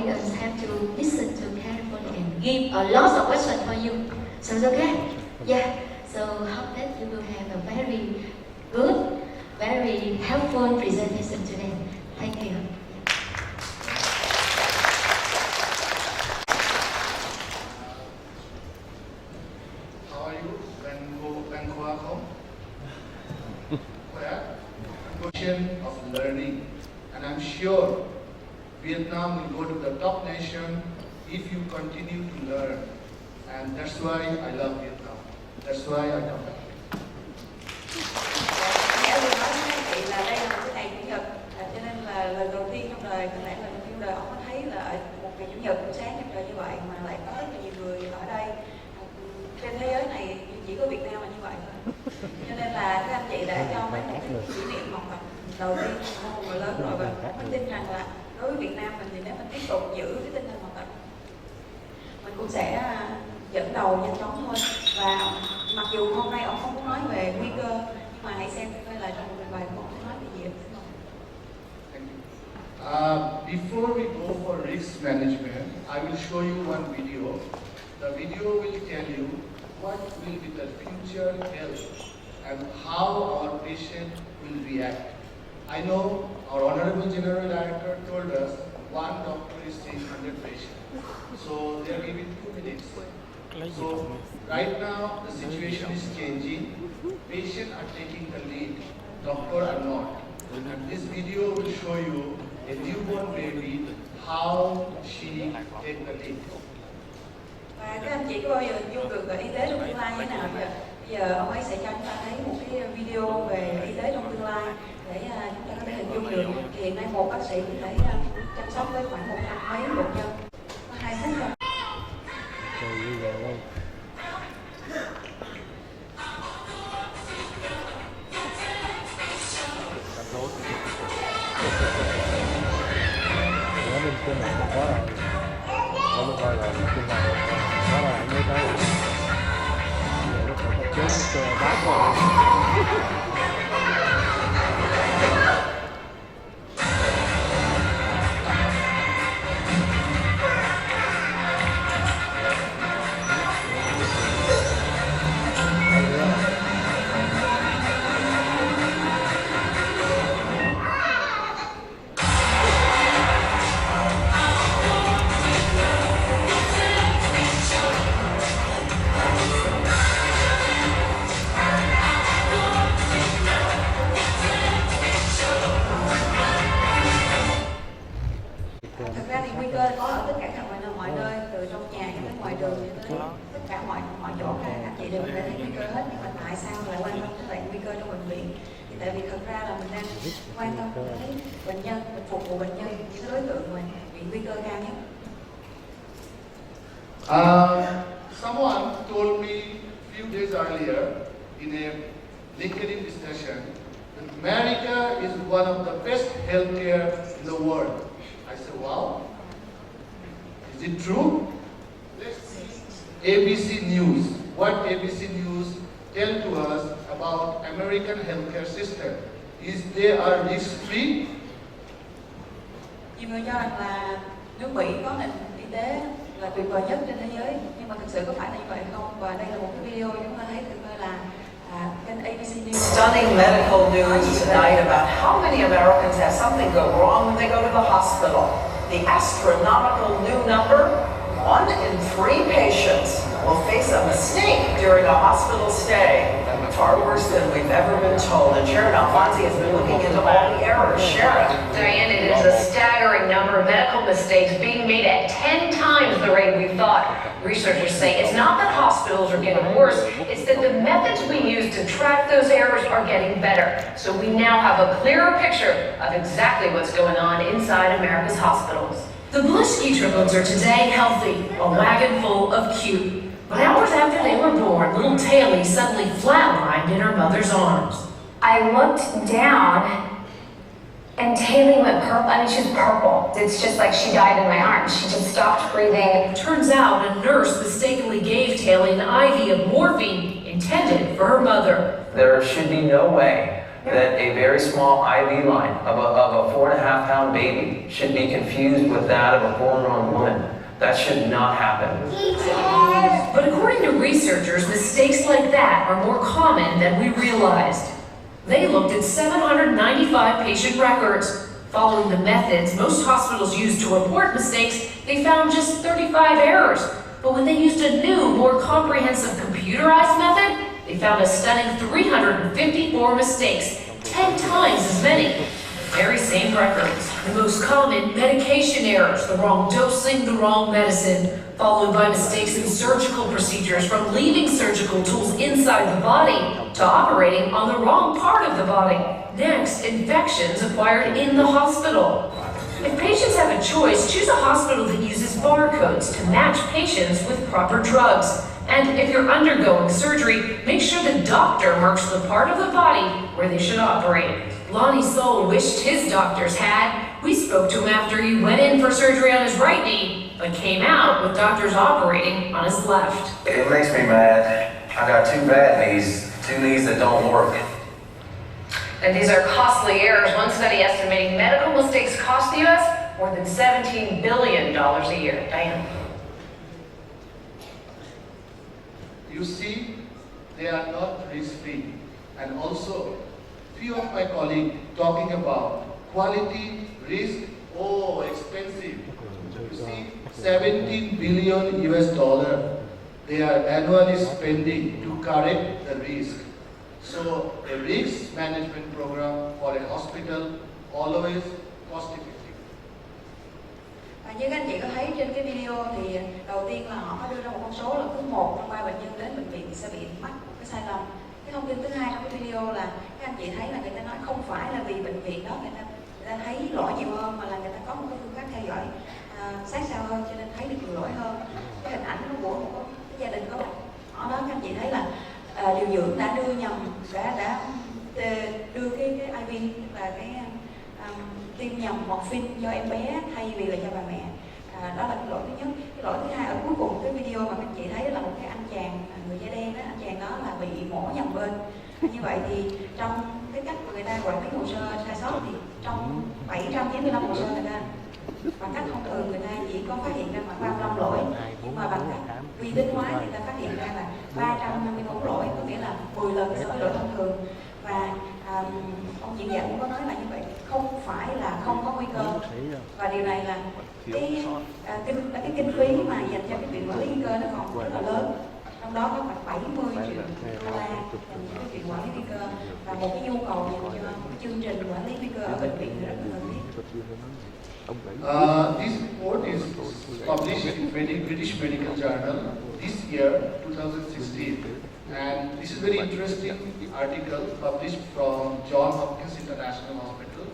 audience have to listen to carefully and give a lot of questions for you. Sounds okay? Yeah. So hope that you will have a very good, very helpful presentation today. Thank you. How are you? Bangkok home? Well, question of learning, and I'm sure Vietnam will go to the top nation if you continue to learn, and that's why I love Vietnam. That's why I come back. Em vừa nói với anh chị là đây là một cái ngày chủ nhật, cho nên là lần đầu tiên trong đời, có lẽ là lần đầu tiên trong đời ông có thấy là ở một ngày chủ nhật buổi sáng trong trời như vậy mà lại có rất là nhiều người ở đây. Trên thế giới này chỉ có Việt Nam là như vậy thôi. Cho nên là các anh chị đã cho mấy một cái kỷ niệm học tập đầu tiên của một người lớn rồi, và mình tin rằng là đối với Việt Nam mình thì nếu mình tiếp tục giữ cái tinh thần học tập, mình cũng sẽ dẫn đầu nhanh chóng thôi. Và mặc dù hôm nay ông không có nói về nguy cơ, nhưng mà hãy xem coi là trong một bài của ông sẽ nói về gì. Before we go for risk management, I will show you one video. The video will tell you what will be the future health and how our patient will react. I know our Honorable General Director told us one doctor is seeing 100 patients. So they are giving 2 minutes. So right now the situation is changing. Patients are taking the lead, doctor are not. And this video will show you a newborn baby, how she take the lead. Và các anh chị có bao giờ hình dung được y tế trong tương lai như thế nào chưa? Bây giờ ông ấy sẽ cho chúng ta thấy một cái video về y tế trong tương lai để chúng ta có thể hình dung được. Thì hiện nay một bác sĩ có thể chăm sóc với khoảng 100 mấy bệnh nhân, có 2 phút thôi. Trên này có rồi, có lúc coi rồi, trên này có rồi, mới tới rồi. Giờ lúc này có chết bát rồi. Thực ra thì nguy cơ có ở tất cả các mọi nơi, từ trong nhà cho đến ngoài đường, cho đến tất cả mọi chỗ các anh chị đều có thể thấy nguy cơ hết. Nhưng mà tại sao lại quan tâm đến nguy cơ trong bệnh viện? Thì tại vì thật ra là mình đang quan tâm tới bệnh nhân, mình phục vụ bệnh nhân, những đối tượng mình bị nguy cơ cao nhất. Someone told me a few days earlier in a LinkedIn discussion that America is one of the best healthcare in the world. I said, wow, is it true? Let's see ABC News. What ABC News tell to us about American healthcare system? Is they are risk-free? Nhiều người cho rằng là nước Mỹ có nền y tế là tuyệt vời nhất trên thế giới, nhưng mà thực sự có phải là như vậy không? Và đây là một cái video chúng ta thấy được là kênh ABC News. Stunning medical news tonight about how many Americans have something go wrong when they go to the hospital. The astronomical new number, 1 in 3 patients will face a mistake during a hospital stay. Far worse than we've ever been told. And Sharon Alfonsi has been looking into all the errors. Sharon. Diane, it is a staggering number of medical mistakes being made at 10 times the rate we thought. Researchers say it's not that hospitals are getting worse, it's that the methods we use to track those errors are getting better. So we now have a clearer picture of exactly what's going on inside America's hospitals. The Bliski triplets are today healthy, a wagon full of cute. But hours after they were born, little Taily suddenly flatlined in her mother's arms. I looked down and Taily went purple. I mean, she was purple. It's just like she died in my arms. She just stopped breathing. Turns out a nurse mistakenly gave Taily an IV of morphine intended for her mother. There should be no way that a very small IV line of a 4.5-pound baby should be confused with that of a full-grown woman. That should not happen. But according to researchers, mistakes like that are more common than we realized. They looked at 795 patient records. Following the methods most hospitals use to report mistakes, they found just 35 errors. But when they used a new, more comprehensive computerized method, they found a stunning 354 mistakes, 10 times as many. The very same records. The most common, medication errors, the wrong dosing, the wrong medicine, followed by mistakes in surgical procedures, from leaving surgical tools inside the body to operating on the wrong part of the body. Next, infections acquired in the hospital. If patients have a choice, choose a hospital that uses barcodes to match patients with proper drugs. And if you're undergoing surgery, make sure the doctor marks the part of the body where they should operate. Lonnie Soul wished his doctors had. We spoke to him after he went in for surgery on his right knee, but came out with doctors operating on his left. It makes me mad. I got 2 bad knees, 2 knees that don't work. And these are costly errors. One study estimating medical mistakes cost the U.S. more than $17 billion a year. Diane. You see, they are not risk-free. And also, few of my colleagues talking about quality, risk, oh, expensive. You see, 17 billion US dollar they are annually spending to correct the risk. So a risk management program for a hospital always cost effective. Như các anh chị có thấy trên cái video thì đầu tiên là họ có đưa ra một con số là cứ 1 trong 3 bệnh nhân đến bệnh viện sẽ bị mắc một cái sai lầm. Cái thông tin thứ hai trong cái video là các anh chị thấy là người ta nói không phải là vì bệnh viện đó người ta thấy lỗi nhiều hơn, mà là người ta có một cái phương pháp theo dõi sát sao hơn, cho nên thấy được nhiều lỗi hơn. Cái hình ảnh của một cái gia đình có họ đó, các anh chị thấy là điều dưỡng đã đưa nhầm, đã đưa cái IV, tức là cái tiêm nhầm morphine cho em bé thay vì là cho bà mẹ. Đó là cái lỗi thứ nhất. Cái lỗi thứ hai ở cuối cùng cái video mà các anh chị thấy đó là một cái anh chàng người da đen đó, anh chàng đó là bị mổ nhầm bên. Như vậy thì trong cái cách mà người ta quản lý hồ sơ sai sót thì trong 795 hồ sơ người ta bằng cách thông thường người ta chỉ có phát hiện ra khoảng 35 lỗi, nhưng mà bằng cách vi tính hóa thì người ta phát hiện ra là 354 lỗi, có nghĩa là 10 lần so với lỗi thông thường. Và ông diễn giả cũng có nói là như vậy không phải là không có nguy cơ, và điều này là cái kinh phí mà dành cho cái viện quản lý nguy cơ nó còn rất là lớn, trong đó có khoảng 70 triệu đô la dành cho cái viện quản lý nguy cơ, và một cái nhu cầu dành cho cái chương trình quản lý nguy cơ ở bệnh viện rất là cần thiết. This report is published in British Medical Journal this year, 2016. And this is a very interesting article published from Johns Hopkins International Hospital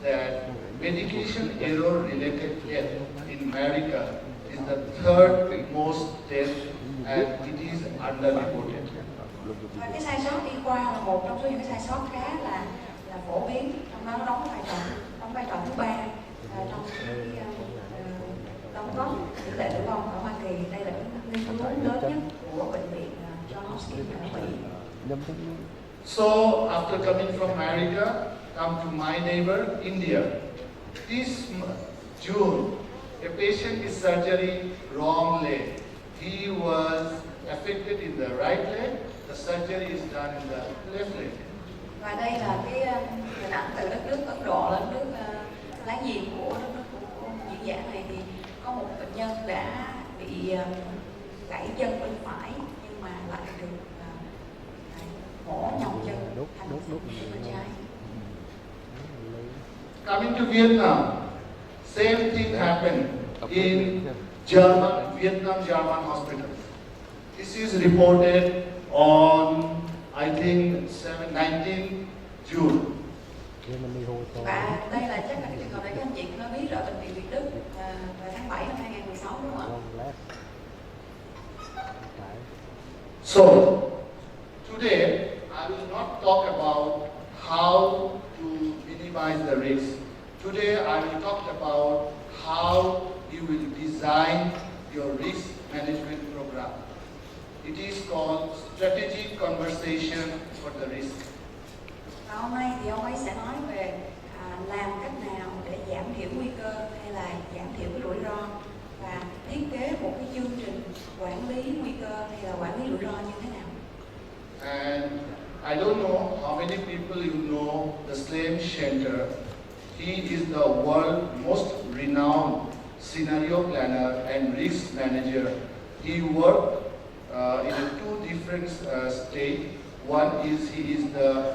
that medication error-related death in America is the 3rd most death and it is underreported. Và cái sai sót y khoa là một trong số những cái sai sót khá là phổ biến, trong đó nó đóng vai trò thứ 3 trong cái đóng góp tỷ lệ tử vong ở Hoa Kỳ. Đây là cái nghiên cứu lớn nhất của bệnh viện Johns Hopkins ở Mỹ. So after coming from America, come to my neighbor India. This June, a patient is surgery wrong leg. He was affected in the right leg. The surgery is done in the left leg. Và đây là cái hình ảnh từ đất nước Ấn Độ lên nước láng giềng của đất nước của diễn giả này, thì có một bệnh nhân đã bị gãy chân bên phải nhưng mà lại được mổ nhầm chân thành bên trái. Coming to Vietnam, same thing happened in Vietnam German hospital. This is reported on, I think, 19 June. Và đây là chắc là cái trường hợp này các anh chị cũng đã biết rồi, bệnh viện Việt Đức vào tháng 7 năm 2016 đúng không ạ? So, today I will not talk about how to minimize the risk. Today I will talk about how you will design your risk management program. It is called Strategic Conversation for the Risk. Và hôm nay thì ông ấy sẽ nói về làm cách nào để giảm thiểu nguy cơ hay là giảm thiểu cái rủi ro và thiết kế một cái chương trình quản lý nguy cơ hay là quản lý rủi ro như thế nào. And I don't know how many people you know the Slam Center. He is the world's most renowned scenario planner and risk manager. He worked in two different states. One is he is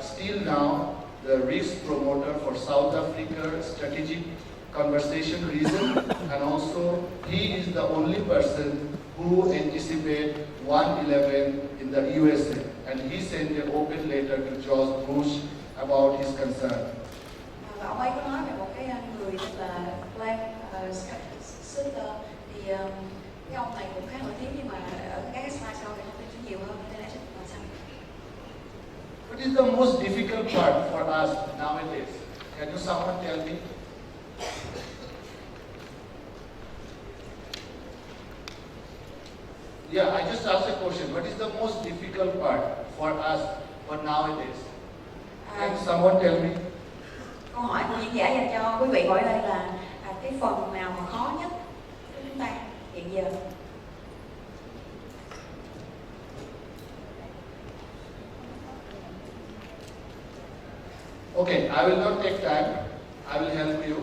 still now the risk promoter for South Africa strategic conversation region, and also he is the only person who anticipated 9/11 in the USA, and he sent an open letter to George Bush about his concern. Và ông ấy có nói về một cái người tên là Glenn Sutter, thì cái ông này cũng khá nổi tiếng, nhưng mà ở các cái slide sau thì thông tin sẽ nhiều hơn nên là sẽ làm sao. What is the most difficult part for us nowadays? Can you someone tell me? Yeah, I just asked a question. What is the most difficult part for us for nowadays? Can someone tell me? Câu hỏi của diễn giả dành cho quý vị hỏi đây là cái phần nào mà khó nhất của chúng ta hiện giờ? Okay, I will not take time. I will help you.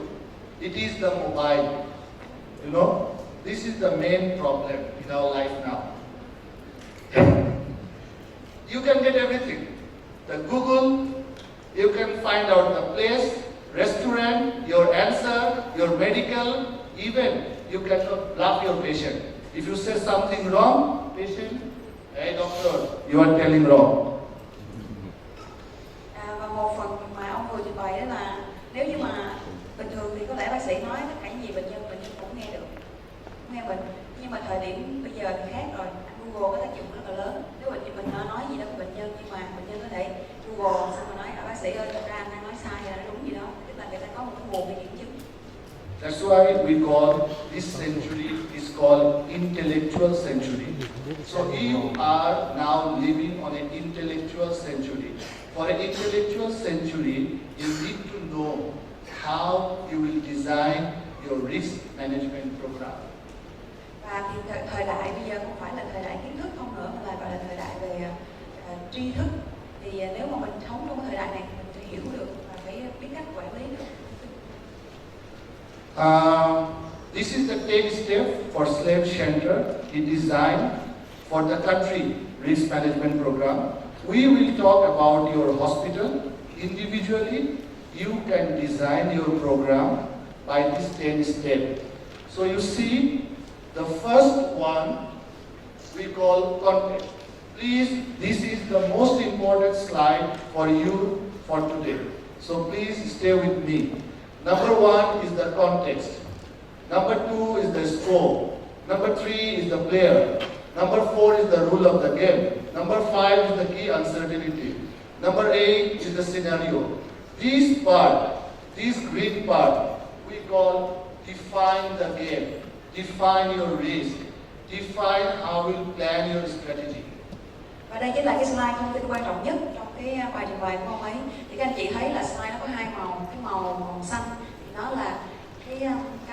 It is the mobile. You know, this is the main problem in our life now. You can get everything. The Google, you can find out the place, restaurant, your answer, your medical, even you cannot bluff your patient. If you say something wrong, patient, hey doctor, you are telling wrong. Và một phần mà ông vừa trình bày đó là nếu như mà bình thường thì có lẽ bác sĩ nói tất cả những gì bệnh nhân cũng nghe được, nghe mình. Nhưng mà thời điểm bây giờ thì khác rồi, Google có tác dụng rất là lớn. Nếu mình nói gì đó với bệnh nhân, nhưng mà bệnh nhân có thể Google xong rồi nói bác sĩ ơi, thật ra anh đang nói sai hay là đúng gì đó, tức là người ta có một cái nguồn để kiểm chứng. That's why we call this century is called intellectual century. So you are now living on an intellectual century. For an intellectual century, you need to know how you will design your risk management program. Và thì thời đại bây giờ không phải là thời đại kiến thức không nữa, mà là gọi là thời đại về tri thức. Thì nếu mà mình sống trong cái thời đại này, mình phải hiểu được và phải biết cách quản lý được. This is the 10 step for Slave Center. He designed for the country risk management program. We will talk about your hospital. Individually, you can design your program by these 10 steps. So you see, the first one we call context. Please, this is the most important slide for you for today. So please stay with me. Number 1 is the context. Number 2 is the scope. Number 3 is the player. Number 4 is the rule of the game. Number 5 is the key uncertainty. Number 8 is the scenario. This part, this green part, we call define the game, define your risk, define how you plan your strategy. Và đây chính là cái slide thông tin quan trọng nhất trong cái bài trình bày của ông ấy. Thì các anh chị thấy là slide nó có hai màu, cái màu xanh thì nó là cái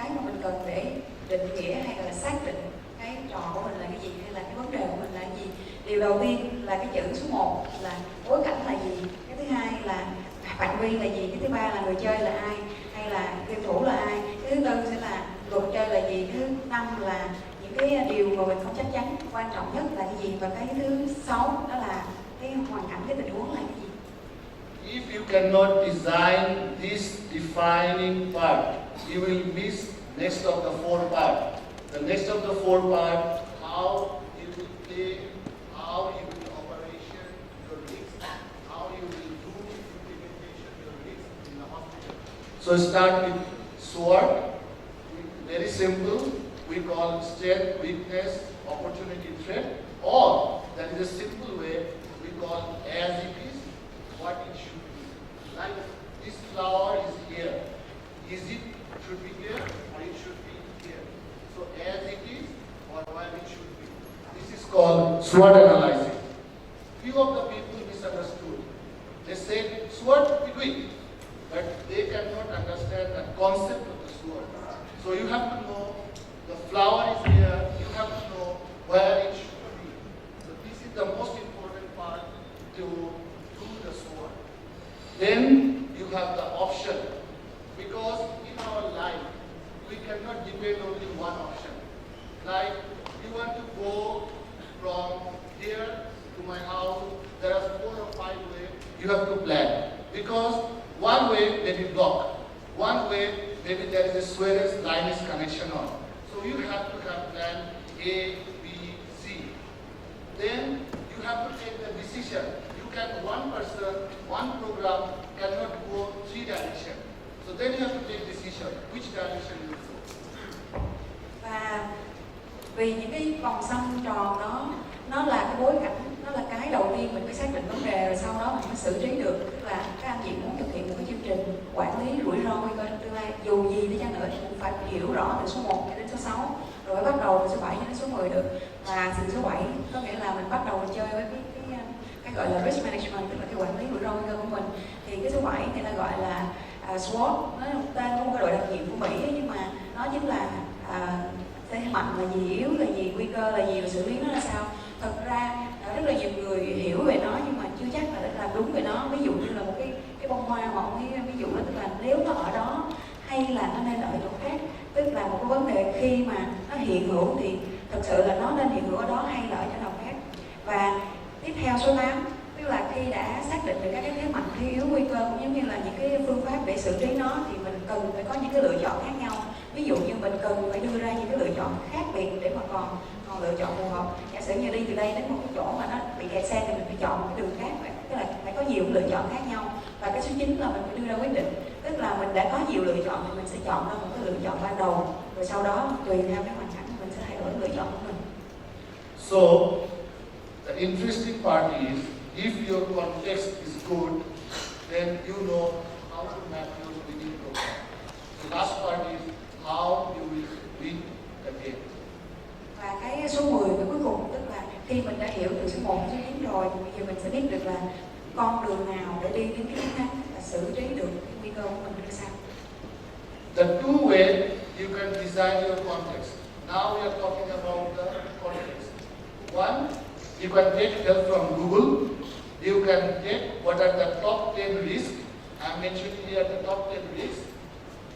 mà mình cần để định nghĩa hay là xác định cái trò của mình là cái gì, hay là cái vấn đề của mình là cái gì. Điều đầu tiên là cái chữ số 1 là bối cảnh là gì, cái thứ hai là phạm vi là gì, cái thứ ba là người chơi là ai hay là game thủ là ai, cái thứ tư sẽ là luật chơi là gì, cái thứ năm là những cái điều mà mình không chắc chắn, quan trọng nhất là cái gì, và cái thứ 6 đó là cái hoàn cảnh, cái tình huống là cái gì. If you cannot design this defining part, you will miss next of the 4 part. The next of the 4 part, how you will play, how you will operation your risk, how you will do implementation your risk in the hospital. So start with SWOT. Very simple. We call strength, weakness, opportunity, threat. Or that is a simple way we call as it is, what it should be. Like this flower is here. Is it should be here or it should be here? So as it is or where it should be. This is called SWOT analysis. Few of the people misunderstood. They said SWOT Like you want to go from here to my house, there are 4 or 5 ways you have to plan. Because one way may be blocked, one way maybe there is a sewage line is connection on. So you have to have plan A, B, C. Then you have to take the decision. You can, one person, one program cannot go 3 directions. So then you have to take decision which direction you go. Và vì những cái vòng xoay tròn nó là cái bối cảnh, nó là cái đầu tiên mình phải xác định vấn đề, rồi sau đó mình mới xử trí được. Tức là các anh chị muốn thực hiện một cái chương trình quản lý rủi ro nguy cơ trong tương lai, dù gì đi chăng nữa thì cũng phải hiểu rõ từ số 1 cho đến số 6, rồi mới bắt đầu từ số 7 cho đến số 10 được. Và từ số 7 có nghĩa là mình bắt đầu mình chơi với cái gọi là risk management, tức là cái quản lý rủi ro nguy cơ của mình. Thì cái số 7 thì ta gọi là SWOT, nó là một tên của một cái đội đặc nhiệm của Mỹ ấy, nhưng mà nó chính là thế mạnh là gì, yếu là gì, nguy cơ là gì, và xử lý nó là sao. Thật ra rất là nhiều người hiểu về nó nhưng mà chưa chắc là đã làm đúng về nó. Ví dụ như là một cái bông hoa mà ông ấy ví dụ đó, tức là nếu nó ở đó hay là nó nên ở chỗ khác. Tức là một cái vấn đề khi mà nó hiện hữu thì thật sự là nó nên hiện hữu ở đó hay là ở chỗ nào khác. Và tiếp theo số 8, tức là khi đã xác định được các cái thế mạnh, thế yếu, nguy cơ cũng giống như là những cái phương pháp để xử trí nó, thì mình cần phải có những cái lựa chọn khác nhau. Ví dụ như mình cần phải đưa ra những cái lựa chọn khác biệt để mà còn lựa chọn phù hợp. Giả sử như đi từ đây đến một cái chỗ mà nó bị kẹt xe thì mình phải chọn một cái đường khác, tức là phải có nhiều lựa chọn khác nhau. Và cái số 9 là mình phải đưa ra quyết định, tức là mình đã có nhiều lựa chọn thì mình sẽ chọn ra một cái lựa chọn ban đầu, rồi sau đó tùy theo cái hoàn cảnh mình sẽ thay đổi lựa chọn của mình. So the interesting part is, if your context is good, then you know how to map your winning program. The last part is how you will win the game. Và cái số 10, cái cuối cùng, tức là khi mình đã hiểu từ số 1 đến số 9 rồi thì bây giờ mình sẽ biết được là con đường nào để đi đến cái chiến thắng và xử trí được cái nguy cơ của mình ra sao. The two ways you can design your context. Now we are talking about the context. One, you can take help from Google. You can take what are the top 10 risks. I'm mentioning here the top 10 risks.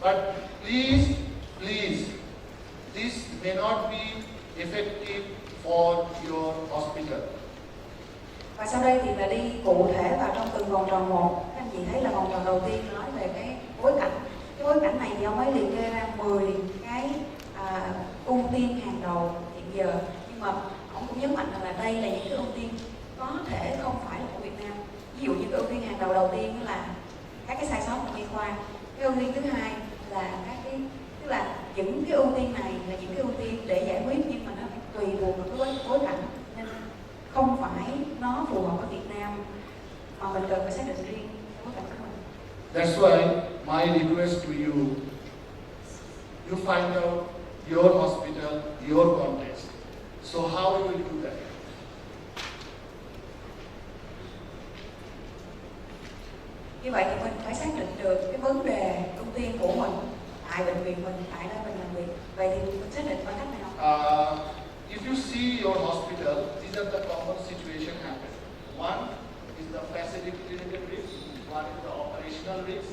But please, this may not be effective for your hospital. Và sau đây thì là đi cụ thể vào trong từng vòng tròn một. Các anh chị thấy là vòng tròn đầu tiên nói về cái bối cảnh. Cái bối cảnh này thì ông ấy liệt kê ra 10 cái ưu tiên hàng đầu hiện giờ. Nhưng mà ông cũng nhấn mạnh rằng là đây là những cái ưu tiên có thể không phải là của Việt Nam. Ví dụ như cái ưu tiên hàng đầu đầu tiên là các cái sai sót của y khoa. Cái ưu tiên thứ hai là các cái, tức là những cái ưu tiên này là những cái ưu tiên để giải quyết, nhưng mà nó phải tùy thuộc vào cái bối cảnh, nên không phải nó phù hợp ở Việt Nam mà mình cần phải xác định riêng bối cảnh của mình. That's why my request to you, you find out your hospital, your context. So how you will do that? Như vậy thì mình phải xác định được cái vấn đề ưu tiên của mình tại bệnh viện mình, tại nơi mình làm việc. Vậy thì mình xác định bằng cách nào? If you see your hospital, these are the common situation happen. One is the facility related risk, one is the operational risk,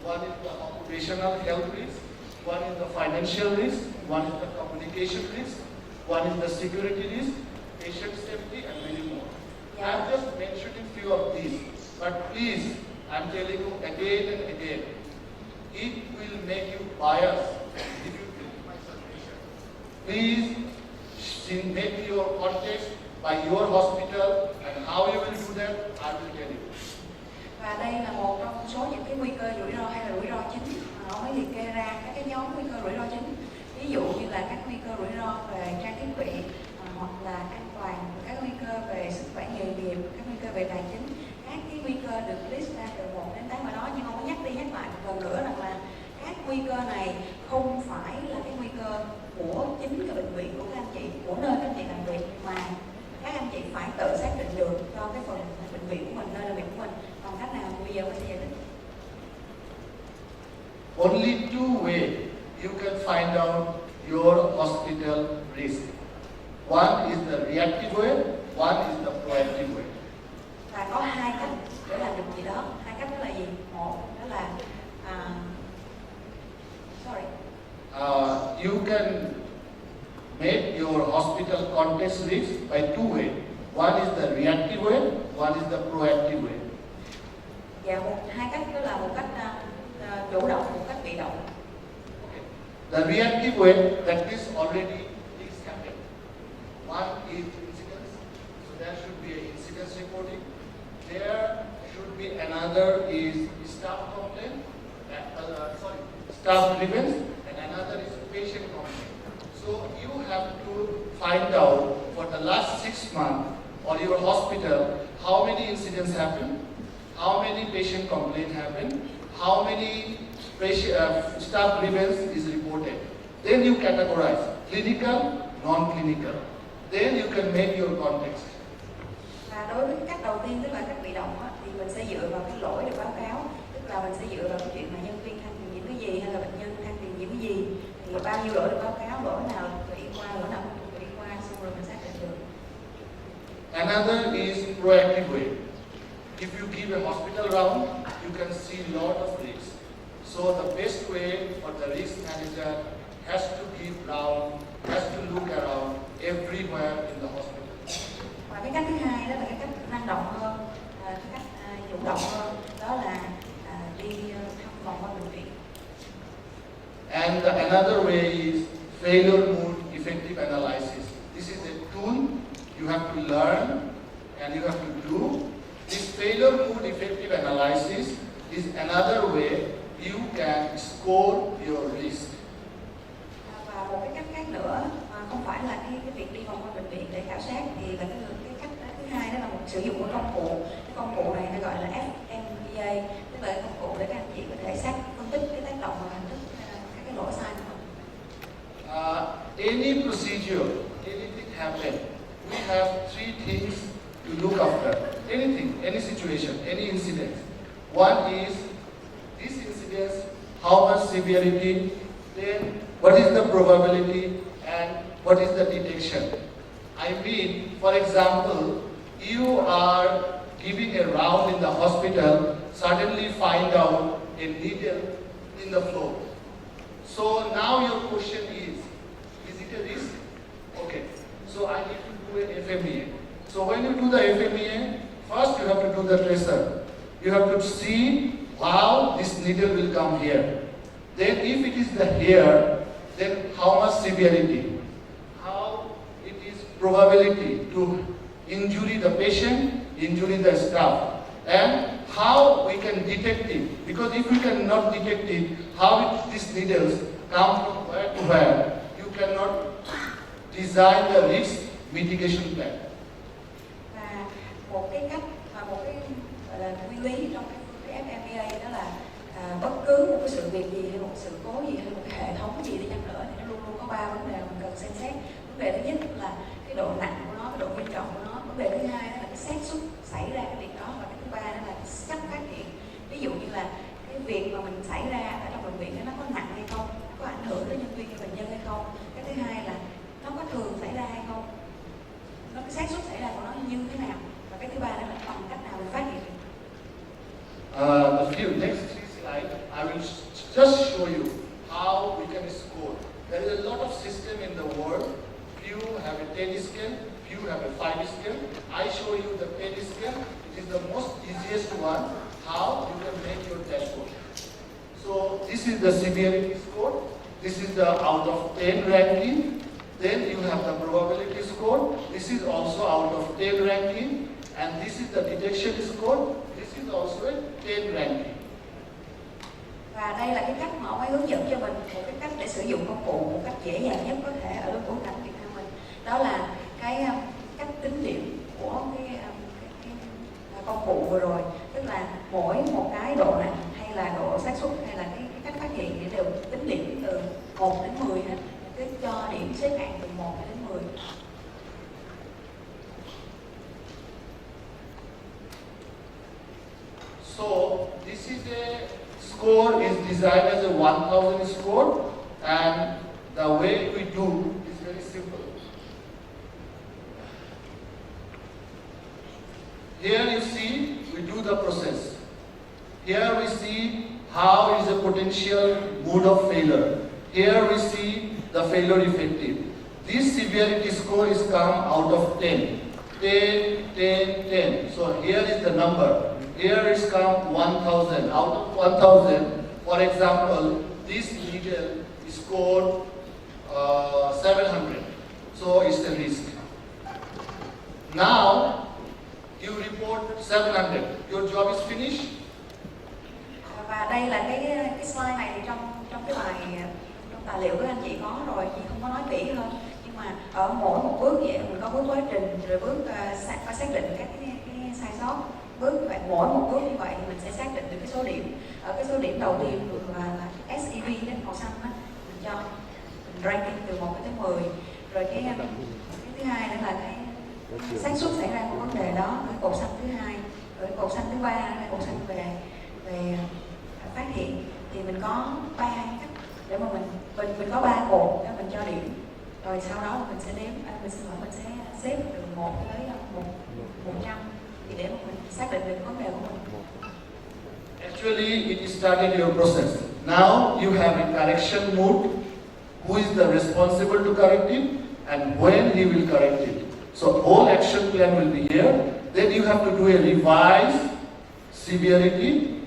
one is the occupational health risk, one is the financial risk, one is the communication risk, one is the security risk, patient safety, and many more. Yeah. I'm just mentioning few of these, but please, I'm telling you again and again, it will make you biased if you take my suggestion. Please make your context by your hospital, and how you will do that, I will tell you. Và đây là một trong số những cái nguy cơ rủi ro hay là rủi ro chính mà nó mới liệt kê ra các cái nhóm nguy cơ rủi ro chính. Ví dụ như là các nguy cơ rủi ro về trang thiết bị, hoặc là an toàn, các nguy cơ về sức khỏe nghề nghiệp, các nguy cơ về tài chính. Các cái nguy cơ được list ra từ 1 đến 8 ở đó, nhưng ông có nhắc đi nhắc lại một lần nữa rằng là các nguy cơ này không phải là cái nguy cơ của chính cái bệnh viện của các anh chị, của nơi các anh chị làm việc, mà các anh chị phải tự xác định được cho cái phần bệnh viện của mình, nơi làm việc của mình bằng cách nào bây giờ mình sẽ giải thích. Only two ways you can find out your hospital risk. One is the reactive way, one is the proactive way. Và có hai cách để làm được gì đó. Hai cách đó là gì? Một đó là you can made your hospital context risk by two ways. One is the reactive way, one is the proactive way. Và hai cách đó là một cách chủ động, một cách bị động. The reactive way, that is already things happen. One is incidence, so there should be an incidence reporting. There should be another is staff complaint, staff grievance, and another is patient complaint. So you have to find out for the last 6 months or your hospital how many incidents happen, how many patient complaints happen, how many staff grievance is reported. Then you categorize clinical, non-clinical. Then you can make your context. Và đối với cái cách đầu tiên, tức là cách bị động á, thì mình sẽ dựa vào cái lỗi được báo cáo, tức là mình sẽ dựa vào cái chuyện mà nhân viên than phiền nhiễm cái gì hay là bệnh nhân than phiền nhiễm cái gì, thì bao nhiêu lỗi được báo cáo, lỗi nào được y khoa, lỗi nào không được y khoa, xong rồi mình xác định được. Another is proactive way. If you give a hospital round, you can see a lot of risks. So the best way for the risk manager has to give round, has to look around everywhere in the hospital. Và cái cách thứ hai đó là cái cách năng động hơn, cái cách chủ động hơn, đó là đi thăm vòng qua bệnh viện. And another way is failure mood effective analysis. This is a tool you have to learn and you have to do. This failure mood effective analysis is another way you can score your risk. Và một cái cách khác nữa, không phải là cái việc đi vòng qua bệnh viện để khảo sát, thì là cái cách thứ hai đó là một sử dụng một công cụ. Cái công cụ này nó gọi là FMEA, tức là công cụ để các anh chị có thể phân tích cái tác động và hình thức các cái lỗi sai của mình. Any procedure, anything happen, we have 3 things to look after. Anything, any situation, any incident. One is this incident, how much severity, then what is the probability, and what is the detection. I mean, for example, you are giving a round in the hospital, suddenly find out a needle in the floor. So now your question is it a risk? Okay, so I need to do an FMEA. So when you do the FMEA, first you have to do the tracer. You have to see how this needle will come here. Then if it is the here, then how much severity, how it is probability to injury the patient, injury the staff, and how we can detect it. Because if we cannot detect it, how these needles come from where to where, you cannot design the risk mitigation plan. Và một cái cách và một cái gọi là nguyên lý trong cái FMEA đó là bất cứ một cái sự việc gì hay một sự cố gì hay một cái hệ thống gì đi chăng nữa thì nó luôn luôn có 3 vấn đề mình cần xem xét. Vấn đề thứ nhất là cái độ nặng của nó, cái độ nghiêm trọng của nó. Vấn đề thứ hai đó là cái xác suất xảy ra cái việc đó, và cái thứ ba đó là cách phát hiện. Ví dụ như là cái việc mà mình xảy ra ở trong bệnh viện đó, nó có nặng hay không, có ảnh hưởng đến nhân viên hay bệnh nhân hay không. Cái thứ hai là nó có thường xảy ra hay không, nó cái xác suất xảy ra của nó như thế nào, và cái thứ ba đó là bằng cách nào mình phát hiện. The few next 3 slides, I will just show you how we can score. There is a lot of system in the world. Few have a 10 scale, few have a 5 scale. I show you the 10 scale. It is the most easiest one. How you can make your dashboard. So this is the severity score. This is the out of 10 ranking. Then you have the probability score. This is also out of 10 ranking. And this is the detection score. This is also a 10 ranking. Và đây là cái cách mà ông ấy hướng dẫn cho mình, một cái cách để sử dụng công cụ một cách dễ dàng nhất có thể ở bối cảnh Việt Nam mình. Đó là cái cách tính điểm của cái công cụ vừa rồi, tức là mỗi một cái độ nặng hay là độ xác suất hay là cái cách phát hiện thì đều tính điểm từ 1 đến 10 hết, cứ cho điểm xếp hạng từ 1 đến 10. So this is a score is designed as a 1000 score, and the way we do is very simple. Here you see we do the process. Here we see how is the potential mode of failure. Here we see the failure effective. This severity score is come out of 10. 10, 10, 10. So here is the number. Here is come 1000. Out of 1000, for example, this level scored 700. So it's a risk. Now, you report 700. Your job is finished. Và đây là cái slide này thì trong cái bài trong tài liệu của anh chị có rồi, chị không có nói kỹ hơn. Nhưng mà ở mỗi một bước vậy mình có bước quá trình, rồi bước phải xác định các cái sai sót. Mỗi một bước như vậy thì mình sẽ xác định được cái số điểm. Ở cái số điểm đầu tiên là SEV đến màu xanh đó, mình cho mình ranking từ 1 tới 10. Rồi cái thứ hai nữa là cái xác suất xảy ra của vấn đề đó, cái cột xanh thứ hai, rồi cái cột xanh thứ ba là cột xanh về phát hiện. Thì mình có 3 cách để mà mình có 3 cột để mình cho điểm. Rồi sau đó mình sẽ đếm, mình sẽ xếp từ 1 tới 100 thì để mà mình xác định được vấn đề của mình. Actually, it started your process. Now you have a correction mode. Who is the responsible to correct it and when he will correct it. So whole action plan will be here. Then you have to do a revised severity,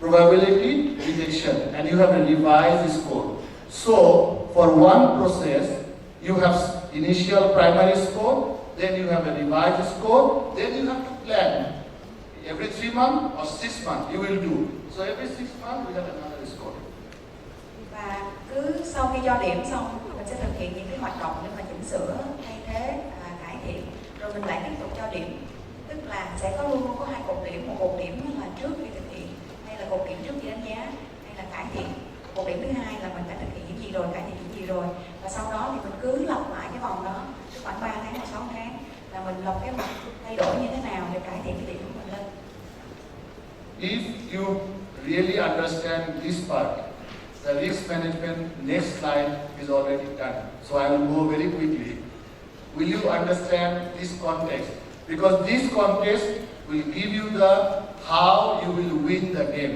probability, rejection, and you have a revised score. So for one process, you have initial primary score, then you have a revised score, then you have to plan. Every 3 months or 6 months you will do. So every 6 months we have another score. Và cứ sau khi cho điểm xong, mình sẽ thực hiện những cái hoạt động để mà chỉnh sửa, thay thế, cải thiện, rồi mình lại tiếp tục cho điểm. Tức là sẽ có luôn có 2 cột điểm, một cột điểm là trước khi thực hiện, hay là cột điểm trước khi đánh giá, hay là cải thiện. Cột điểm thứ hai là mình đã thực hiện những gì rồi, cải thiện những gì rồi, và sau đó thì mình cứ lặp lại cái vòng đó khoảng 3 tháng hoặc 6 tháng là mình lập cái mặt thay đổi như thế nào để cải thiện cái điểm của mình lên. If you really understand this part, the risk management next slide is already done. So I will go very quickly. Will you understand this context? Because this context will give you the how you will win the game.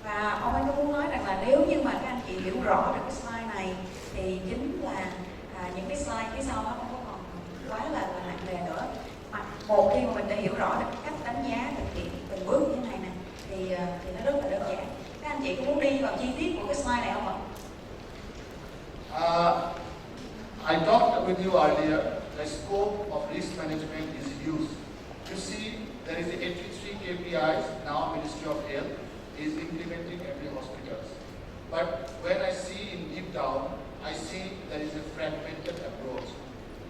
Và ông anh có muốn nói rằng là nếu như mà các anh chị hiểu rõ được cái slide này thì chính là những cái slide phía sau nó không có còn quá là nặng nề nữa. Mà một khi mà mình đã hiểu rõ được cách đánh giá thực hiện từng bước như thế này nè thì nó rất là đơn giản. Các anh chị có muốn đi vào chi tiết của cái slide này không ạ? I talked with you earlier. The scope of risk management is huge. You see, there is 83 KPIs now. Ministry of Health is implementing every hospital. But when I see in deep down, I see there is a fragmented approach.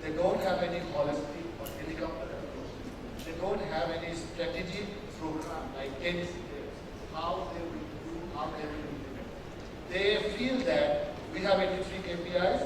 They don't have any holistic or helicopter approach. They don't have any strategic program like 10 steps, how they will do, how they will implement. They feel that we have 83 KPIs,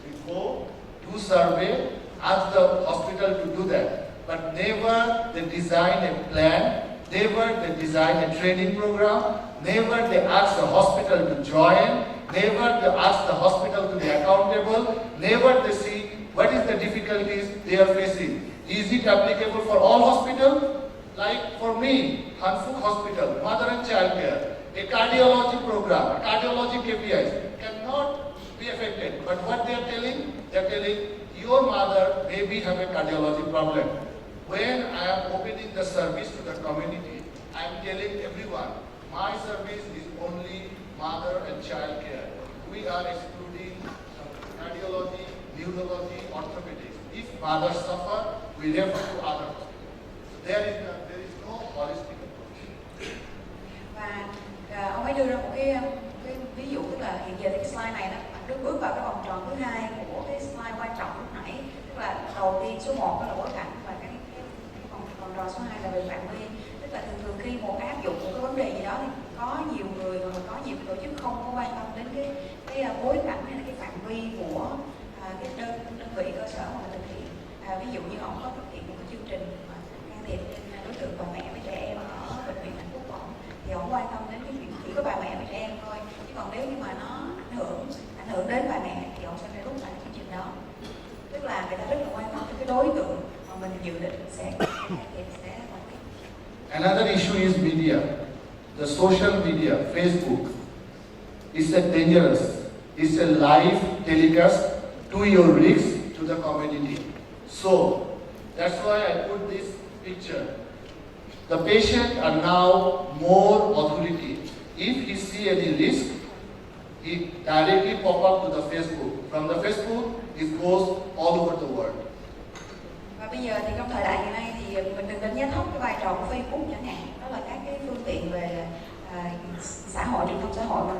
we go, do survey, ask the hospital to do that. But never they design a plan, never they design a training program, never they ask the hospital to join, never they ask the hospital to be accountable, never they see what is the difficulties they are facing. Is it applicable for all hospitals? Like for me, Hanfuk Hospital, Mother and Child Care, a cardiology program, cardiology KPIs cannot be affected. But what they are telling your mother maybe have a cardiology problem. When I am opening the service to the community, I am telling everyone, my service is only mother and child care. We are excluding cardiology, neurology, orthopedics. If mothers suffer, we refer to other hospitals. So there is no holistic approach. Và ông ấy đưa ra một cái ví dụ, tức là hiện giờ thì cái slide này nó bước vào cái vòng tròn thứ hai của cái slide quan trọng lúc nãy. Tức là đầu tiên số 1 đó là bối cảnh và cái vòng tròn số 2 là về phạm vi. Tức là thường khi một áp dụng một cái vấn đề gì đó thì có nhiều người và có nhiều tổ chức không có quan tâm đến cái bối cảnh hay là cái phạm vi của cái đơn vị cơ sở mà mình thực hiện. Ví dụ như họ có thực hiện một cái chương trình mà can thiệp trên đối tượng bà mẹ với trẻ em ở bệnh viện Hạnh Phúc thì họ quan tâm đến cái chuyện chỉ có bà mẹ với trẻ em thôi. Chứ còn nếu như mà nó ảnh hưởng đến bà mẹ thì họ sẽ phải rút lại chương trình đó. Tức là người ta rất là quan tâm đến cái đối tượng mà mình dự định sẽ Another issue is media. The social media, Facebook, is a dangerous. It's a live telecast. to your risks to the community. So that's why I put this picture. The patient are now more authority. If he see any risk, he directly pop up to the Facebook. From the Facebook, it goes all over the world. Và bây giờ thì trong thời đại hiện nay thì mình đừng đánh giá thấp cái vai trò của Facebook chẳng hạn. Đó là các cái phương tiện về xã hội, truyền thông xã hội mà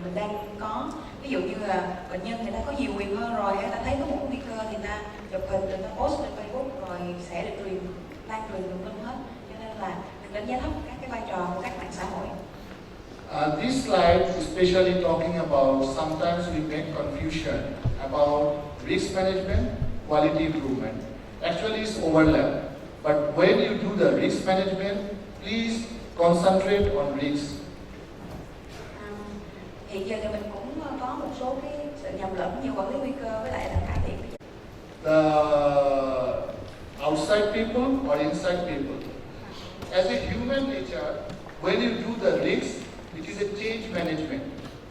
mình đang có. Ví dụ như là bệnh nhân người ta có nhiều quyền hơn rồi, người ta thấy có một nguy cơ thì người ta chụp hình, người ta post lên Facebook rồi sẽ được lan truyền tùm lum hết. Cho nên là đừng đánh giá thấp các cái vai trò của các mạng xã hội. This slide especially talking about sometimes we make confusion about risk management, quality improvement. Actually it's overlap. But when you do the risk management, please concentrate on risk. Hiện giờ thì mình cũng có một số cái sự nhầm lẫn như quản lý nguy cơ với lại là cải thiện. The outside people or inside people. As a human nature, when you do the risk, it is a change management.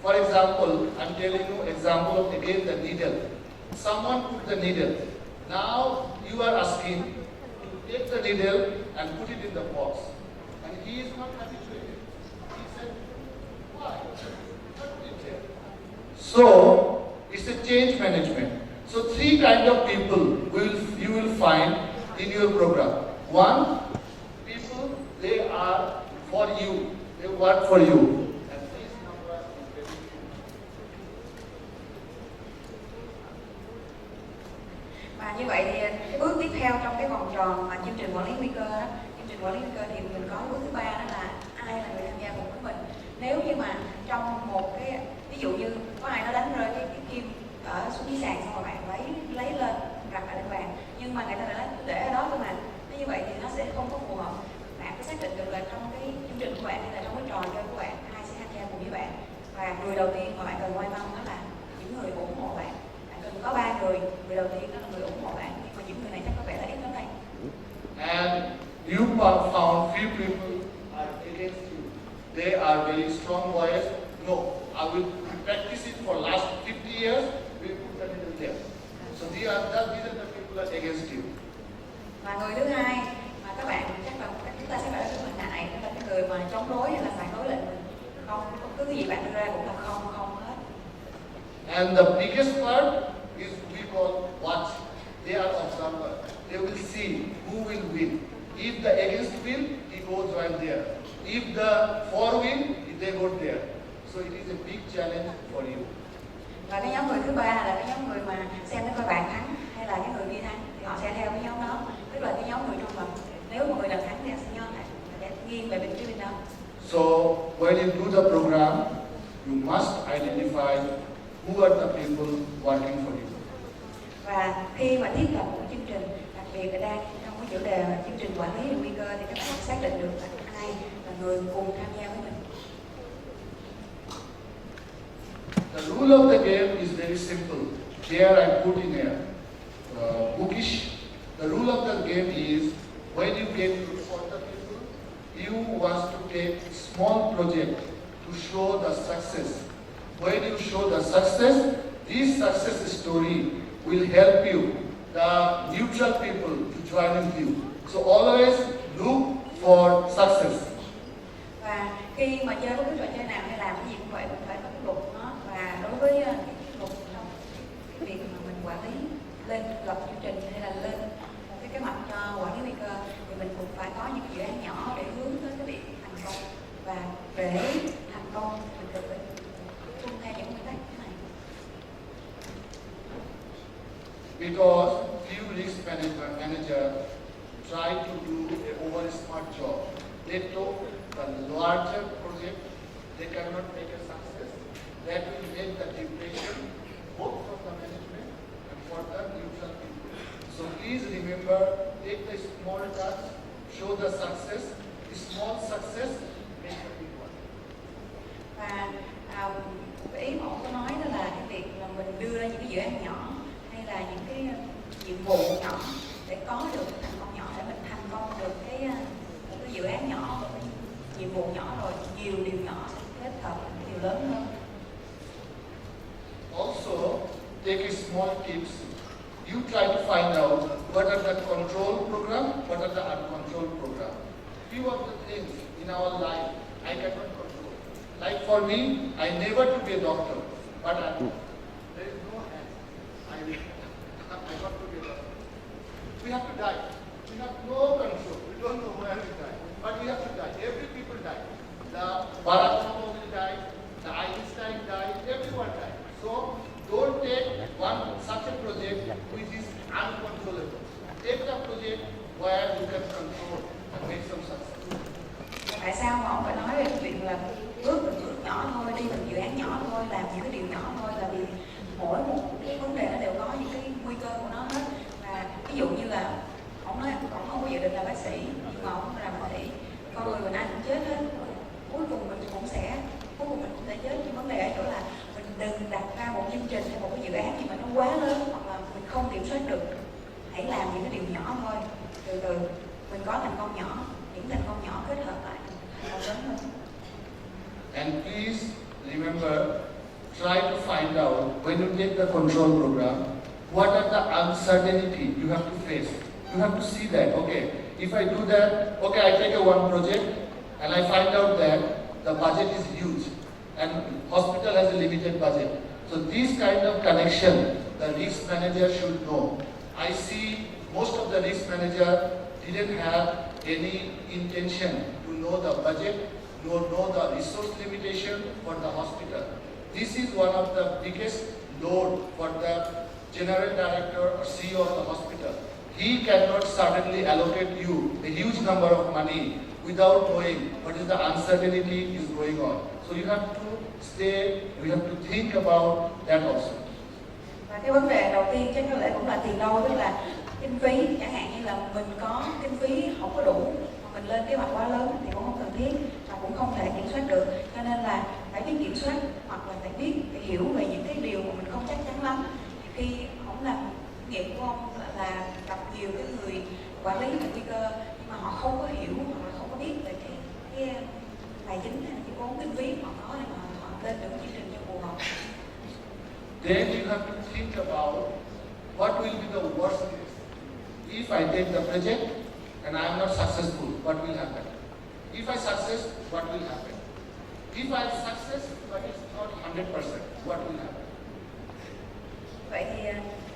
For example, I'm telling you example of again the needle. Someone put the needle. Now you are asking to take the needle and put it in the box. And he is not happy with it. He said, why? What did it? So it's a change management. So three kind of people you will find in your program. One, people, they are for you. They work for you. And this number is very few. Và như vậy thì cái bước tiếp theo trong cái vòng tròn mà chương trình quản lý nguy cơ đó, chương trình quản lý nguy cơ thì mình có bước thứ ba, đó là ai là người tham gia cùng với mình. Nếu như mà trong một cái ví dụ như có ai nó đánh rơi cái kim ở xuống dưới sàn xong rồi bạn lấy lên đặt ở lên bàn, nhưng mà người ta đã để ở đó thôi mà. Thế như vậy thì nó sẽ không có phù hợp. Bạn phải xác định được là trong cái chương trình của bạn hay là trong cái trò chơi của bạn ai sẽ tham gia cùng với bạn. Và người đầu tiên mà bạn cần quan tâm đó là những người ủng hộ bạn. Bạn cần có 3 người, người đầu tiên đó là người ủng hộ bạn, nhưng mà những người này chắc có vẻ là ít lắm đây. And you found few people are against you. They are very strong voice. No, I will practice it for last 50 years. We put that in there. So these are the people are against you. Và người thứ hai mà các bạn chắc là chúng ta sẽ phải rất là ngại, đó là cái người mà chống đối hay là phản đối lệnh mình. Không, cứ cái gì bạn đưa ra cũng là không hết. And the biggest part is we call watch. They are observer. They will see who will win. If the against win, he goes right there. If the for win, they go there. So it is a big challenge for you. Và cái nhóm người thứ ba là cái nhóm người mà xem cái coi bạn thắng hay là cái người kia thắng thì họ sẽ theo cái nhóm đó, tức là cái nhóm người trung lập. Nếu mà người nào thắng thì họ sẽ nhóm này sẽ nghiêng về bên phía bên đó. So when you do the program, you must identify who are the people working for you. Và khi mà thiết lập một chương trình, đặc biệt là đang trong cái chủ đề là chương trình quản lý nguy cơ, thì các bạn xác định được là ai là người cùng tham gia với mình. The rule of the game is very simple. Here I put in a bookish. The rule of the game is when you get for the people, you want to take small project to show the success. When you show the success, this success story will help you, the neutral people, to join with you. So always look for success. Và khi mà chơi bất cứ trò chơi nào hay làm cái gì cũng vậy, cũng phải có cái luật đó. Và đối với cái luật trong cái việc mà mình quản lý lên lập chương trình hay là lên một cái kế hoạch cho quản lý nguy cơ, thì mình cũng phải có những dự án nhỏ để hướng tới cái việc thành công. Và để thành công mình cần phải tuân theo những nguyên tắc thế này. Because few risk manager try to do a over smart job. They took the larger project, they cannot make a success. That will make the depression both for the management and for the neutral people. So please remember, take the small touch, show the success. The small success make a big one. Và ý mà ông có nói đó là cái việc là mình đưa ra những cái dự án nhỏ hay là những cái nhiệm vụ nhỏ để có được cái thành công nhỏ, để mình thành công được cái dự án nhỏ, một cái nhiệm vụ nhỏ rồi nhiều điều nhỏ sẽ kết hợp thành điều lớn hơn. Also, take a small tips. You try to find out what are the control program, what are the uncontrolled program. Few of the things in our life I cannot control. Like for me, I never to be a doctor, but there is no hand. I got to be a doctor. We have to die. We have no control. We don't know where we die, but we have to die. Every people die. The Barack Obama will die. The Einstein died. Everyone died. So don't take such a project which is uncontrollable. Take a project where you can control and make some success. Tại sao mà ông phải nói về cái chuyện là bước nhỏ thôi, đi từng dự án nhỏ thôi, làm những cái điều nhỏ thôi, là vì mỗi một cái vấn đề nó đều có những cái nguy cơ của nó hết. Và ví dụ như là ông nói ông không có dự định là bác sĩ, nhưng mà ông làm bác sĩ, con người mình ai cũng chết hết, cuối cùng mình cũng sẽ chết. Nhưng vấn đề ở chỗ là mình đừng đặt ra một chương trình hay một cái dự án gì mà nó quá lớn hoặc là mình không kiểm soát được. Hãy làm những cái điều nhỏ thôi, từ từ mình có thành công nhỏ, những thành công nhỏ kết hợp lại thành công lớn hơn. And please remember, try to find out when you take the control program, what are the uncertainty you have to face. You have to see that, okay, if I do that, okay, I take a one project and I find out that the budget is huge and hospital has a limited budget. So this kind of connection, the risk manager should know. I see most of the risk manager didn't have any intention to know the budget, nor know the resource limitation for the hospital. This is one of the biggest load for the general director or CEO of the hospital. He cannot suddenly allocate you a huge number of money without knowing what is the uncertainty is going on. So you have to stay, you have to think about that also. Và cái vấn đề đầu tiên chắc có lẽ cũng là tiền đâu, tức là kinh phí. Chẳng hạn như là mình có kinh phí không có đủ, mình lên kế hoạch quá lớn thì cũng không cần thiết và cũng không thể kiểm soát được. Cho nên là phải biết kiểm soát hoặc là phải biết, phải hiểu về những cái điều mà mình không chắc chắn lắm. Khi ông làm kinh nghiệm của ông là gặp nhiều cái người quản lý về nguy cơ nhưng mà họ không có hiểu hoặc là không có biết về cái tài chính hay là cái vốn kinh phí họ có để mà họ lên được chương trình cho phù hợp. Then you have to think about what will be the worst case. If I take the project and I am not successful, what will happen? If I success, what will happen? If I success but it's not 100%, what will happen? Vậy thì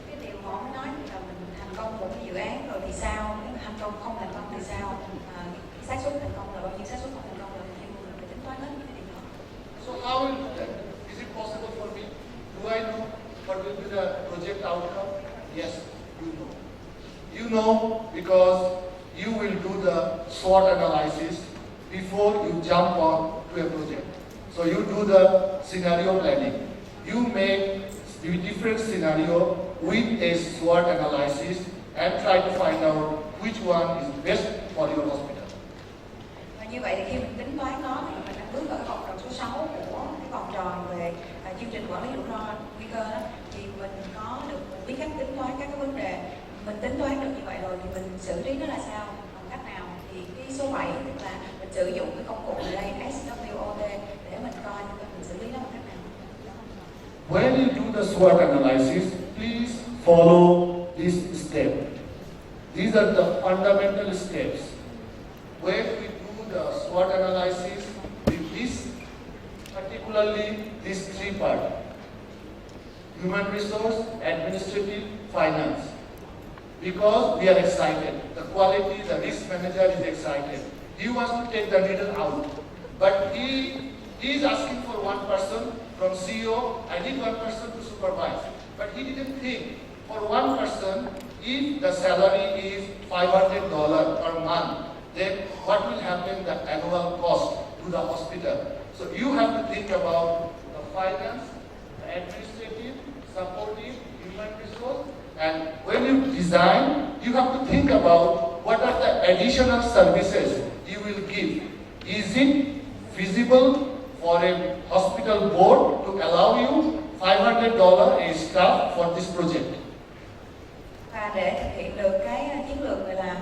cái điều mà ông nói là mình thành công một cái dự án rồi thì sao? Nếu mà không thành công thì sao? Xác suất thành công là bao nhiêu? Xác suất không thành công là bao nhiêu? Mình phải tính toán hết những cái điều đó. So how will do that? Is it possible for me? Do I know what will be the project outcome? Yes, you know. You know because you will do the SWOT analysis before you jump on to a project. So you do the scenario planning. You make different scenario with a SWOT analysis and try to find out which one is best for your hospital. Và như vậy thì khi mình tính toán nó thì mình đang bước ở vòng tròn số 6 của cái vòng tròn về chương trình quản lý rủi ro nguy cơ đó, thì mình có được biết cách tính toán các cái vấn đề. Mình tính toán được như vậy rồi thì mình xử lý nó là sao, bằng cách nào? Thì cái số 7 tức là mình sử dụng cái công cụ ở đây SWOT để mình coi mình xử lý nó bằng cách nào. When you do the SWOT analysis, please follow this step. These are the fundamental steps. When we do the SWOT analysis, we miss particularly these three parts: human resource, administrative, finance. Because we are excited, the quality, the risk manager is excited. He wants to take the needle out, but he is asking for one person from CEO. I need one person to supervise, but he didn't think for one person. If the salary is $500 per month, then what will happen the annual cost to the hospital? So you have to think about the finance, the administrative, supportive, human resource, and when you design, you have to think about what are the additional services you will give. Is it feasible for a hospital board to allow you $500 a staff for this project? Và để thực hiện được cái chiến lược này là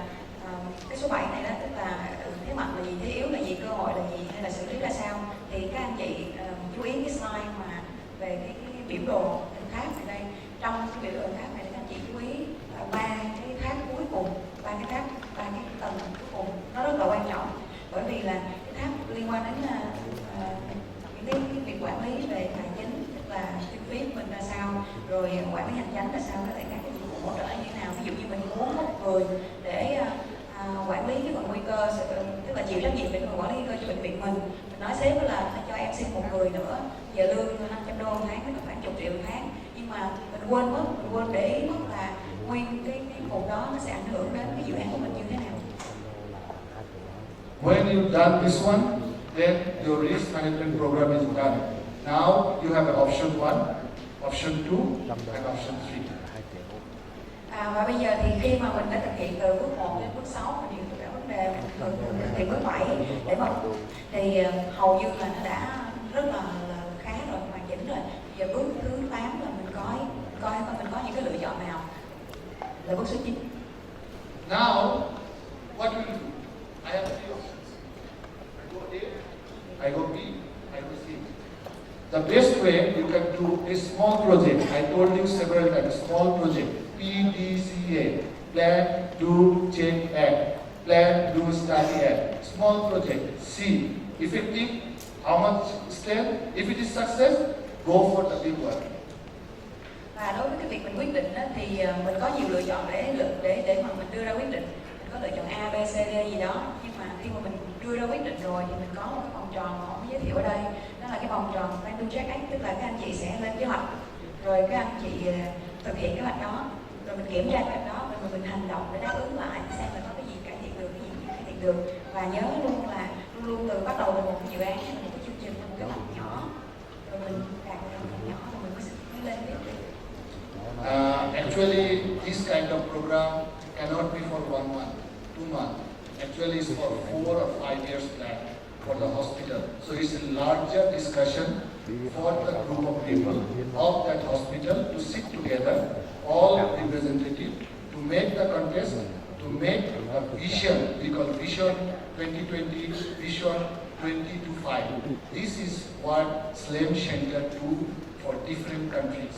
cái số 7 này đó, tức là thế mạnh là gì, thế yếu là gì, cơ hội là gì, hay là xử lý ra sao, thì các anh chị chú ý cái slide mà về cái biểu đồ hình tháp ở đây. trong cái biểu đồ tháp này các anh chị chú ý là 3 cái tháp cuối cùng, 3 cái tầng cuối cùng nó rất là quan trọng, bởi vì là cái tháp liên quan đến những cái việc quản lý về tài chính, tức là kinh phí của mình ra sao, rồi quản lý hành chánh là sao, với lại các cái dịch vụ hỗ trợ như thế nào. Ví dụ như mình muốn một người để quản lý cái phần nguy cơ, tức là chịu trách nhiệm về quản lý nguy cơ cho bệnh viện mình nói sếp là cho em xin một người nữa, giờ lương $500 một tháng, nó khoảng 10 triệu một tháng, nhưng mà mình quên để ý mất là nguyên cái cục đó nó sẽ ảnh hưởng đến cái dự án của mình như thế nào. When you've done this one, then your risk management program is done. Now you have an option 1, option 2, and option 3. Và bây giờ thì khi mà mình đã thực hiện từ bước 1 đến bước 6, mình điều cả vấn đề, mình thực hiện bước 7 để mà thì hầu như là nó đã rất là khá rồi, hoàn chỉnh rồi. Giờ bước thứ 8 là mình coi mình có những cái lựa chọn nào, là bước số 9. Now, what will you do? I have 3 options. I go A, I go B, I go C. The best way you can do a small project. I told you several times, small project. PDCA, plan, do, check, act. Plan, do, study, act. Small project. C, effective, how much strength? If it is success, go for the big one. Và đối với cái việc mình quyết định đó, thì mình có nhiều lựa chọn để mà mình đưa ra quyết định. Mình có lựa chọn A, B, C, D gì đó, nhưng mà khi mà mình đưa ra quyết định rồi thì mình có một cái vòng tròn mà ông giới thiệu ở đây, đó là cái vòng tròn plan, do, check, act, tức là các anh chị sẽ lên kế hoạch, rồi các anh chị thực hiện kế hoạch đó, rồi mình kiểm tra kế hoạch đó, rồi mình hành động để đáp ứng lại xem là có cái gì cải thiện được, cái gì không cải thiện được. Và nhớ luôn từ bắt đầu từ một dự án hay là một cái chương trình, một cái hoạch nhỏ, rồi mình đạt được một nhỏ rồi mình mới lên tiếp được. Actually, this kind of program cannot be for 1 month, 2 months. Actually, it's for 4 or 5 years plan for the hospital. So it's a larger discussion for the group of people of that hospital to sit together, all representatives, to make the contest, to make a vision. We call vision 2020, vision 2025. This is what SLAM Center do for different countries.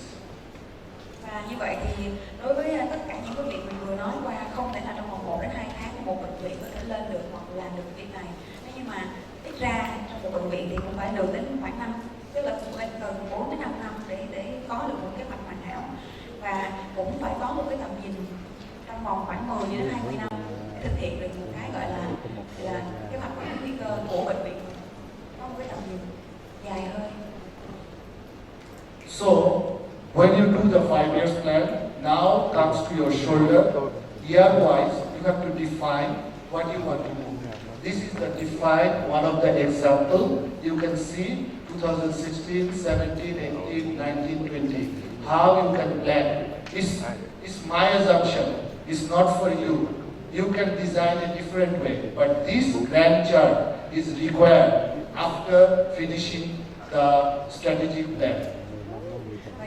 Và như vậy thì đối với tất cả những cái việc mình vừa nói qua, không thể là trong vòng 1 đến 2 tháng một bệnh viện có thể lên được hoặc làm được việc này. Thế nhưng mà ít ra trong một bệnh viện thì cũng phải được đến khoảng 5, tức là cũng phải cần 4 đến 5 năm để có được một kế hoạch hoàn hảo, và cũng phải có một cái tầm nhìn trong vòng khoảng 10 đến 20 năm để thực hiện được một cái gọi là kế hoạch quản lý nguy cơ của bệnh viện, có một cái tầm nhìn dài hơn. So, when you do the 5 years plan, now comes to your shoulder. Year-wise, you have to define what you want to do. This is the define one of the example. You can see 2016, 17, 18, 19, 20. How you can plan. It's my assumption. It's not for you. You can design a different way. But this grand chart is required after finishing the strategic plan.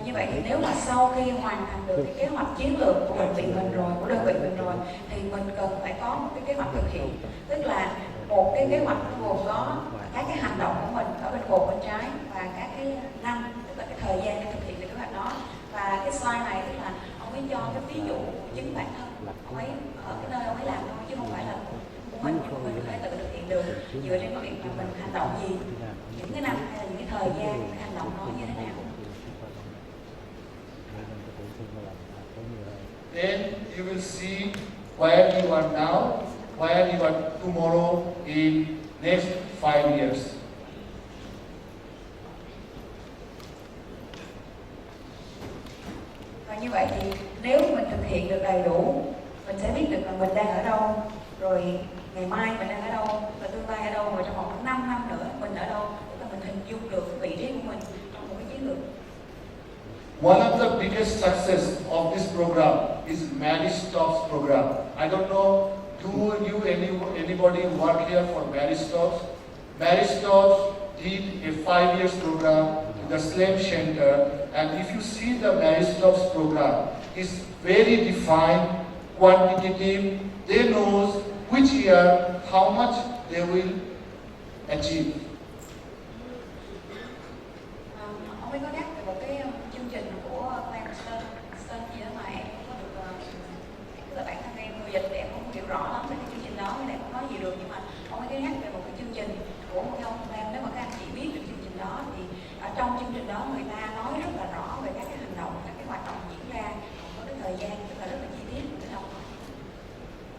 Như vậy thì nếu mà sau khi hoàn thành được cái kế hoạch chiến lược của bệnh viện mình rồi, của đơn vị mình rồi, thì mình cần phải có một cái kế hoạch thực hiện, tức là một cái kế hoạch nó gồm có các cái hành động của mình ở bên cột bên trái và các cái năm, tức là cái thời gian để thực hiện được kế hoạch đó. Và cái slide này tức là ông ấy cho cái ví dụ chính bản thân ông ấy ở cái nơi ông ấy làm thôi, chứ không phải là của mình, nhưng mà mình có thể tự thực hiện được dựa trên cái việc mà mình hành động gì, những cái năm hay là những cái thời gian cái hành động đó như thế nào. Then you will see where you are now, where you are tomorrow in next 5 years. Và như vậy thì nếu mình thực hiện được đầy đủ, mình sẽ biết được là mình đang ở đâu, rồi ngày mai mình đang ở đâu, và tương lai ở đâu, và trong vòng 5 năm nữa mình ở đâu, để mình hình dung được cái vị trí của mình trong một cái chiến lược. One of the biggest success of this program is Mary Stopes program. I don't know, do anybody work here for Mary Stopes? Mary Stopes did a 5 years program in the SLAM Center, and if you see the Mary Stopes program, it's very defined, quantitative. They know which year, how much they will achieve. Ông ấy có nhắc về một cái chương trình của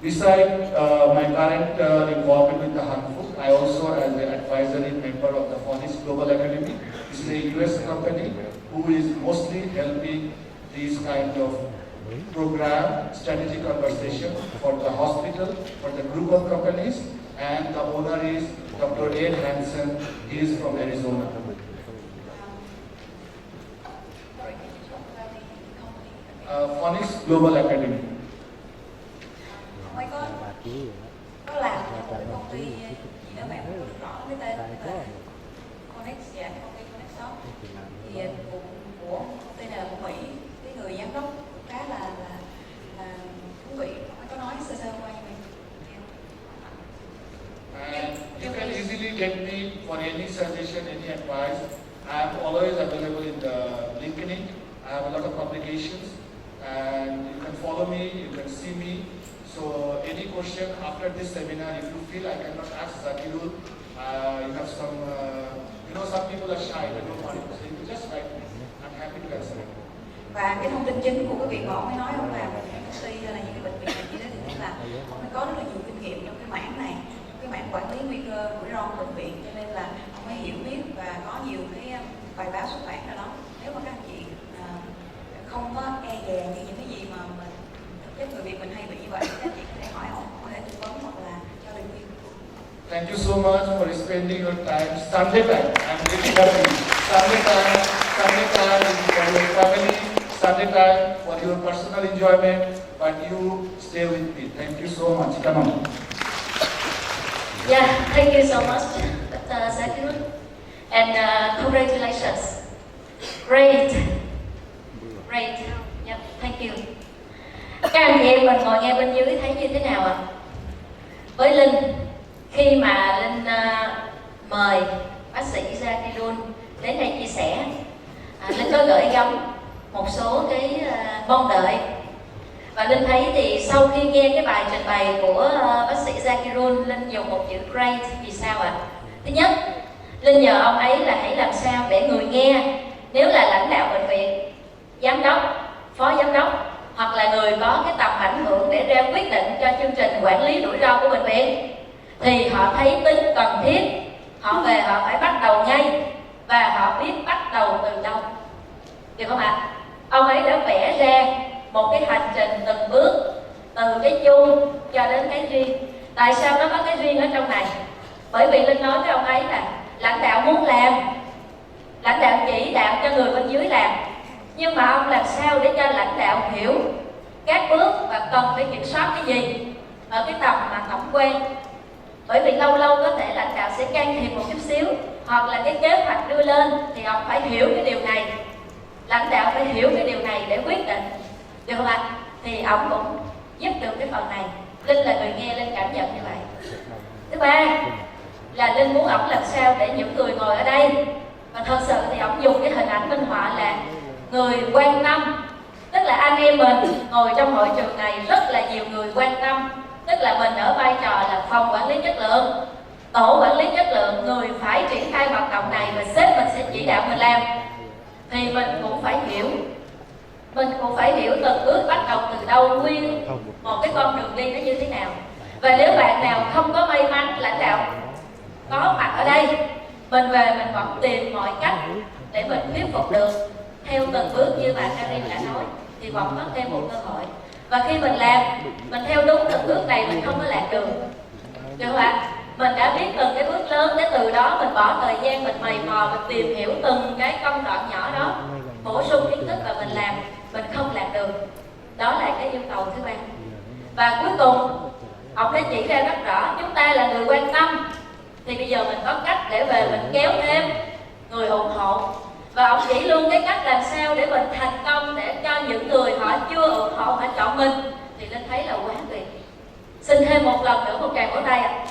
Besides my current involvement with the Hanfuk, I also as an advisory member of the Phonics Global Academy. This is a US company who is mostly helping these kind of program, strategic conversation for the hospital, for the group of companies, and the owner is Dr. Ed Hansen. He is from Arizona. Phonics Global Academy. Ông ấy có làm một công ty gì đó bạn không được rõ cái tên là Connect, dạ, công ty Connect Shop. Thì của công ty này là của Mỹ, cái người giám đốc cũng khá là thú vị. Ông ấy có nói sơ sơ qua như vậy. And you can easily get me for any suggestion, any advice. I am always available in the LinkedIn. I have a lot of publications, and you can follow me, you can see me. So any question after this seminar, if you feel I cannot ask Zakirul, you have some, some people are shy, they don't want to say, you just write me. I'm happy to answer it. Và cái thông tin chính của cái việc mà ông ấy nói ông làm những công ty hay là những cái bệnh viện này như thế thì là ông ấy có rất là nhiều kinh nghiệm trong cái mảng này, cái mảng quản lý nguy cơ rủi ro của bệnh viện, cho nên là ông ấy hiểu biết và có nhiều cái bài báo xuất bản ở đó. Nếu mà các anh chị không có e dè như những cái gì mà mình thực chất người Việt mình hay bị như vậy, các anh chị có thể hỏi ông, có thể tư vấn hoặc là cho lời khuyên. Thank you so much for spending your time. Sunday time, I'm really happy. Sunday time is for your family. Sunday time for your personal enjoyment, but you stay with me. Thank you so much. Come on. Yeah, thank you so much, Dr. Zakirul, and congratulations. Great. Yep, thank you. Các anh chị em mình ngồi nghe bên dưới thấy như thế nào ạ? Với Linh, khi mà Linh mời bác sĩ Zakirul đến đây chia sẻ, Linh có gửi gắm một số cái mong đợi. Và Linh thấy thì sau khi nghe cái bài trình bày của bác sĩ Zakirul, Linh dùng một chữ great. Vì sao ạ? Thứ nhất, Linh nhờ ông ấy là hãy làm sao để người nghe, nếu là lãnh đạo bệnh viện, giám đốc, phó giám đốc, hoặc là người có cái tầm ảnh hưởng để ra quyết định cho chương trình quản lý rủi ro của bệnh viện, thì họ thấy tính cần thiết, họ về họ phải bắt đầu ngay và họ biết bắt đầu từ đâu. Được không ạ? Ông ấy đã vẽ ra một cái hành trình từng bước, từ cái chung cho đến cái riêng. Tại sao nó có cái riêng ở trong này? Bởi vì Linh nói với ông ấy là lãnh đạo muốn làm, lãnh đạo chỉ đạo cho người bên dưới làm, nhưng mà ông làm sao để cho lãnh đạo hiểu các bước và cần phải kiểm soát cái gì ở cái tầm mà tổng quan. Bởi vì lâu lâu có thể lãnh đạo sẽ can thiệp một chút xíu, hoặc là cái kế hoạch đưa lên thì ông phải hiểu cái điều này, lãnh đạo phải hiểu cái điều này để quyết định. Được không ạ? Thì ông cũng giúp được cái phần này. Linh là người nghe, Linh cảm nhận như vậy. Thứ ba là Linh muốn ổng làm sao để những người ngồi ở đây, và thật sự thì ổng dùng cái hình ảnh minh họa là người quan tâm, tức là anh em mình ngồi trong hội trường này rất là nhiều người quan tâm, tức là mình ở vai trò là phòng quản lý chất lượng, tổ quản lý chất lượng, người phải triển khai hoạt động này và sếp mình sẽ chỉ đạo mình làm, thì mình cũng phải hiểu từng bước bắt đầu từ đâu, nguyên một cái con đường đi nó như thế nào. Và nếu bạn nào không có may mắn lãnh đạo có mặt ở đây, mình về mình vẫn tìm mọi cách để mình thuyết phục được theo từng bước như bà Karim đã nói, thì vẫn có thêm một cơ hội. Và khi mình làm, mình theo đúng từng bước này, mình không có lạc đường. Được không ạ? Mình đã biết từng cái bước lớn, để từ đó mình bỏ thời gian mình mày mò, mình tìm hiểu từng cái công đoạn nhỏ đó, bổ sung kiến thức và mình làm, mình không lạc đường. Đó là cái yêu cầu thứ ba. Và cuối cùng, ông đã chỉ ra rất rõ, chúng ta là người quan tâm, thì bây giờ mình có cách để về mình kéo thêm người ủng hộ. Và ông chỉ luôn cái cách làm sao để mình thành công, để cho những người họ chưa ủng hộ họ chọn mình, thì Linh thấy là quá tuyệt. Xin thêm một lần nữa một tràng vỗ tay ạ.